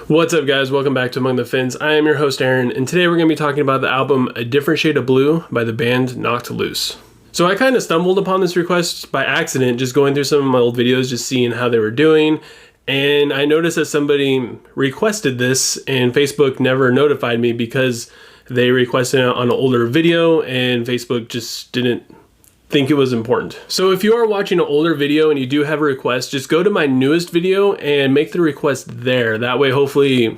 What's up, guys? Welcome back to Among the Fins. I am your host, Aaron, and today we're going to be talking about the album A Different Shade of Blue by the band Knocked Loose. So I kind of stumbled upon this request by accident, just going through some of my old videos, just seeing how they were doing, and I noticed that somebody requested this, and Facebook never notified me because they requested it on an older video, and Facebook just didn't think it was important. So if you are watching an older video and you do have a request, just go to my newest video and make the request there. That way, hopefully,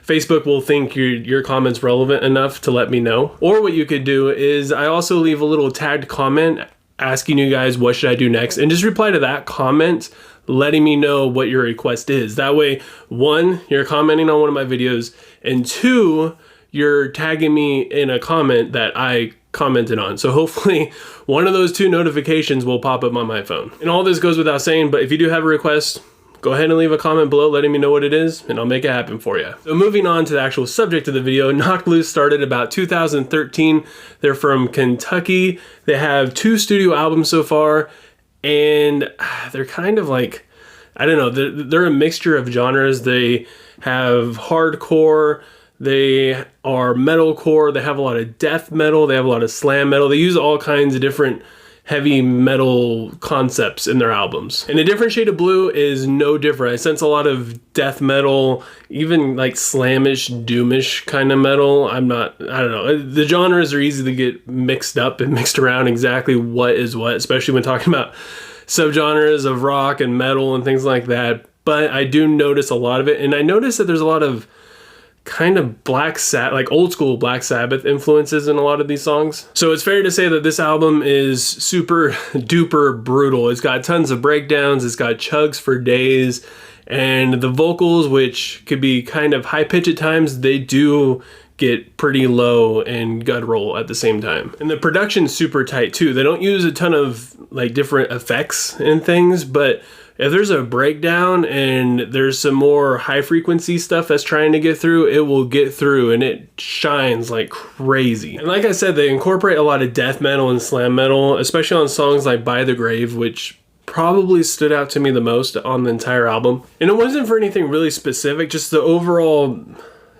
Facebook will think your comment's relevant enough to let me know. Or what you could do is I also leave a little tagged comment asking you guys what should I do next, and just reply to that comment letting me know what your request is. That way, one, you're commenting on one of my videos, and two, you're tagging me in a comment that I commented on. So hopefully one of those two notifications will pop up on my phone. And all this goes without saying, but if you do have a request, go ahead and leave a comment below letting me know what it is, and I'll make it happen for you. So moving on to the actual subject of the video, Knocked Loose started about 2013. They're from Kentucky. They have 2 studio albums so far, and they're kind of like, I don't know, they're a mixture of genres. They have hardcore, they are metalcore, they have a lot of death metal, they have a lot of slam metal. They use all kinds of different heavy metal concepts in their albums. And A Different Shade of Blue is no different. I sense a lot of death metal, even like slamish, doomish kind of metal. I don't know. The genres are easy to get mixed up and mixed around exactly what is what, especially when talking about subgenres of rock and metal and things like that. But I do notice a lot of it, and I notice that there's a lot of kind of Black Sabbath, like old school Black Sabbath influences in a lot of these songs. So it's fair to say that this album is super duper brutal. It's got tons of breakdowns, it's got chugs for days, and the vocals, which could be kind of high pitch at times, they do get pretty low and guttural at the same time. And the production's super tight too. They don't use a ton of like different effects and things, but if there's a breakdown and there's some more high frequency stuff that's trying to get through, it will get through, and it shines like crazy. And like I said, they incorporate a lot of death metal and slam metal, especially on songs like By the Grave, which probably stood out to me the most on the entire album. And it wasn't for anything really specific, just the overall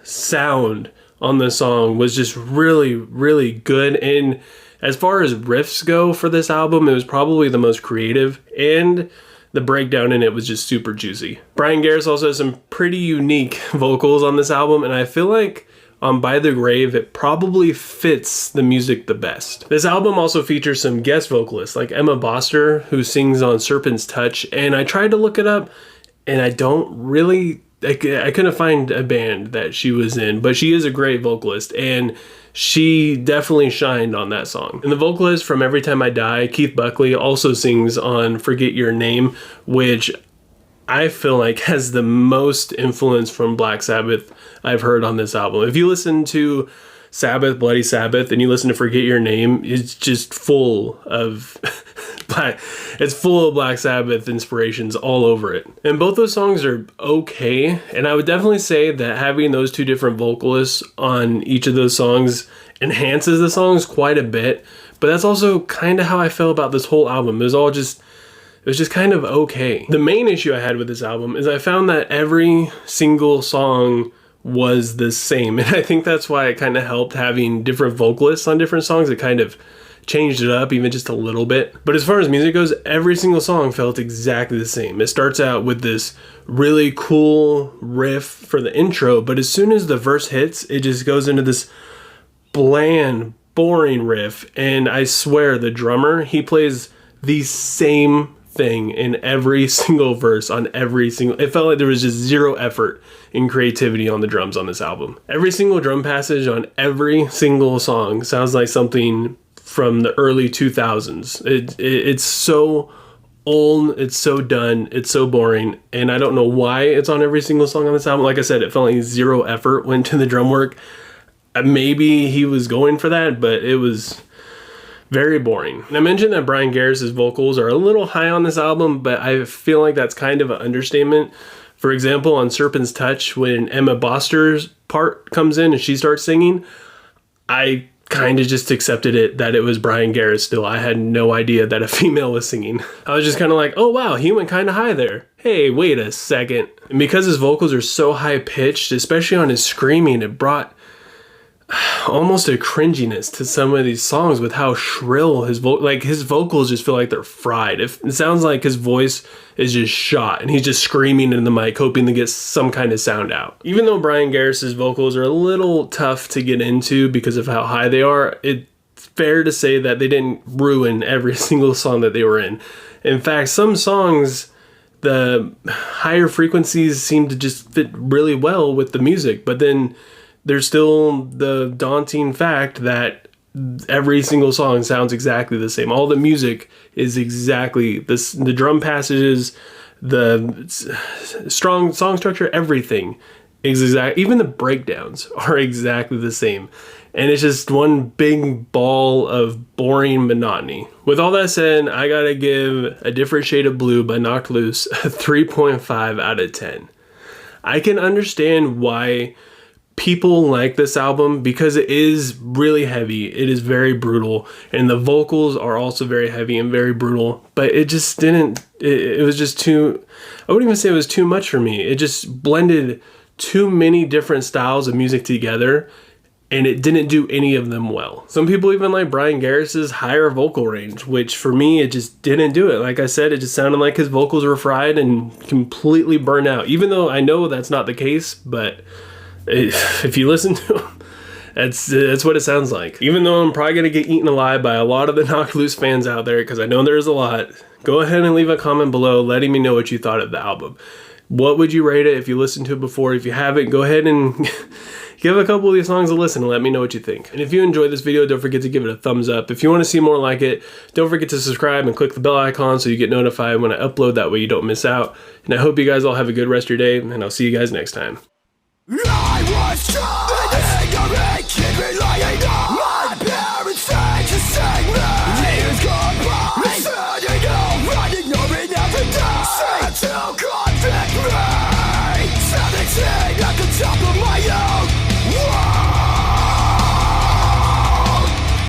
sound on the song was just really, really good. And as far as riffs go for this album, it was probably the most creative, and the breakdown in it was just super juicy. Brian Garris also has some pretty unique vocals on this album, and I feel like on By the Grave, it probably fits the music the best. This album also features some guest vocalists like Emma Boster, who sings on Serpent's Touch, and I tried to look it up, and I couldn't find a band that she was in, but she is a great vocalist, and she definitely shined on that song. And the vocalist from Every Time I Die, Keith Buckley, also sings on Forget Your Name, which I feel like has the most influence from Black Sabbath I've heard on this album. If you listen to Sabbath, Bloody Sabbath, and you listen to Forget Your Name, it's just full of it's full of Black Sabbath inspirations all over it. And both those songs are okay, and I would definitely say that having those 2 different vocalists on each of those songs enhances the songs quite a bit, but that's also kind of how I feel about this whole album. It was just kind of okay. The main issue I had with this album is I found that every single song was the same, and I think that's why it kind of helped having different vocalists on different songs. It kind of changed it up even just a little bit. But as far as music goes, every single song felt exactly the same. It starts out with this really cool riff for the intro, but as soon as the verse hits, it just goes into this bland, boring riff, and I swear the drummer, he plays the same thing in every single verse on every single. It felt like there was just zero effort in creativity on the drums on this album. Every single drum passage on every single song sounds like something from the early 2000s. It's so old, it's so done, it's so boring, and I don't know why it's on every single song on this album. Like I said, it felt like zero effort went to the drum work. Maybe he was going for that, but it was very boring. And I mentioned that Brian Garris' vocals are a little high on this album, but I feel like that's kind of an understatement. For example, on Serpent's Touch, when Emma Boster's part comes in and she starts singing, I kind of just accepted it that it was Brian Garris still. I had no idea that a female was singing. I was just kind of like, oh wow, he went kind of high there. hey, wait a second. And because his vocals are so high pitched, especially on his screaming, it brought almost a cringiness to some of these songs with how shrill his vocals just feel like they're fried. It sounds like his voice is just shot and he's just screaming in the mic hoping to get some kind of sound out. Even though Brian Garris's vocals are a little tough to get into because of how high they are, it's fair to say that they didn't ruin every single song that they were in. In fact, some songs, the higher frequencies seem to just fit really well with the music, but then there's still the daunting fact that every single song sounds exactly the same. All the music is exactly this, the drum passages, the strong song structure, everything is exact. Even the breakdowns are exactly the same. And it's just one big ball of boring monotony. With all that said, I gotta give A Different Shade of Blue by Knocked Loose a 3.5 out of 10. I can understand why people like this album because it is really heavy. It is very brutal, and the vocals are also very heavy and very brutal, but it just didn't, it was just too, I wouldn't even say it was too much for me. It just blended too many different styles of music together, and it didn't do any of them well. Some people even like Brian Garris's higher vocal range, which for me, it just didn't do it. Like I said, it just sounded like his vocals were fried and completely burned out, even though I know that's not the case, but if you listen to him, that's what it sounds like. Even though I'm probably gonna get eaten alive by a lot of the Knocked Loose fans out there, because I know there's a lot, go ahead and leave a comment below letting me know what you thought of the album. What would you rate it if you listened to it before? If you haven't, go ahead and give a couple of these songs a listen and let me know what you think. And if you enjoyed this video, don't forget to give it a thumbs up. If you want to see more like it, don't forget to subscribe and click the bell icon so you get notified when I upload. That way you don't miss out. And I hope you guys all have a good rest of your day, and I'll see you guys next time. I was strong, and ignorant, kid relying on